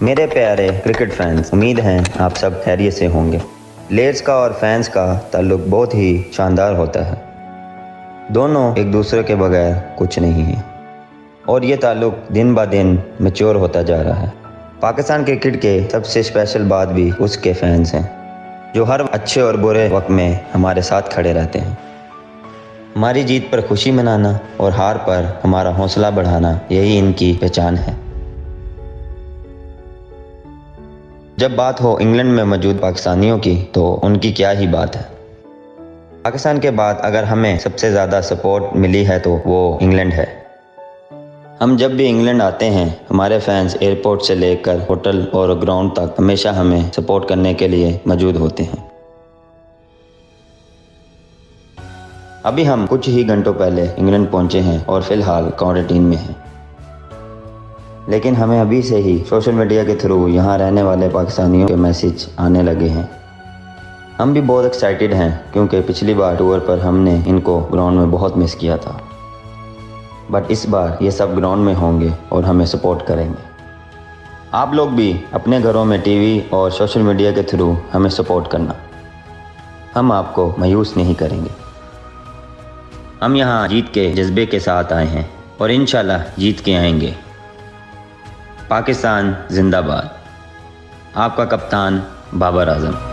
میرے پیارے cricket fans, امید ہیں آپ سب خیریت سے ہوں گے۔ پلیئرز کا اور فینس کا تعلق بہت ہی شاندار ہوتا ہے۔ دونوں ایک دوسرے کے بغیر کچھ نہیں ہیں اور یہ تعلق دن بہ دن میچور ہوتا جا رہا ہے۔ پاکستان کرکٹ کے سب سے اسپیشل بات بھی اس کے فینس ہیں جو ہر اچھے اور برے وقت میں ہمارے ساتھ کھڑے رہتے ہیں۔ ہماری جیت پر خوشی منانا اور ہار پر ہمارا حوصلہ بڑھانا، یہی ان کی پہچان ہے۔ جب بات ہو انگلینڈ میں موجود پاکستانیوں کی تو ان کی کیا ہی بات ہے۔ پاکستان کے بعد اگر ہمیں سب سے زیادہ سپورٹ ملی ہے تو وہ انگلینڈ ہے۔ ہم جب بھی انگلینڈ آتے ہیں، ہمارے فینس ایئرپورٹ سے لے کر ہوٹل اور گراؤنڈ تک ہمیشہ ہمیں سپورٹ کرنے کے لیے موجود ہوتے ہیں۔ ابھی ہم کچھ ہی گھنٹوں پہلے انگلینڈ پہنچے ہیں اور فی الحال کوارنٹین میں ہیں، لیکن ہمیں ابھی سے ہی سوشل میڈیا کے تھرو یہاں رہنے والے پاکستانیوں کے میسیج آنے لگے ہیں۔ ہم بھی بہت ایکسائٹیڈ ہیں کیونکہ پچھلی بار ٹور پر ہم نے ان کو گراؤنڈ میں بہت مس کیا تھا، بٹ اس بار یہ سب گراؤنڈ میں ہوں گے اور ہمیں سپورٹ کریں گے۔ آپ لوگ بھی اپنے گھروں میں ٹی وی اور سوشل میڈیا کے تھرو ہمیں سپورٹ کرنا، ہم آپ کو مایوس نہیں کریں گے۔ ہم یہاں جیت کے جذبے کے ساتھ آئے ہیں اور انشاءاللہ جیت کے آئیں گے۔ پاکستان زندہ باد۔ آپ کا کپتان بابر اعظم۔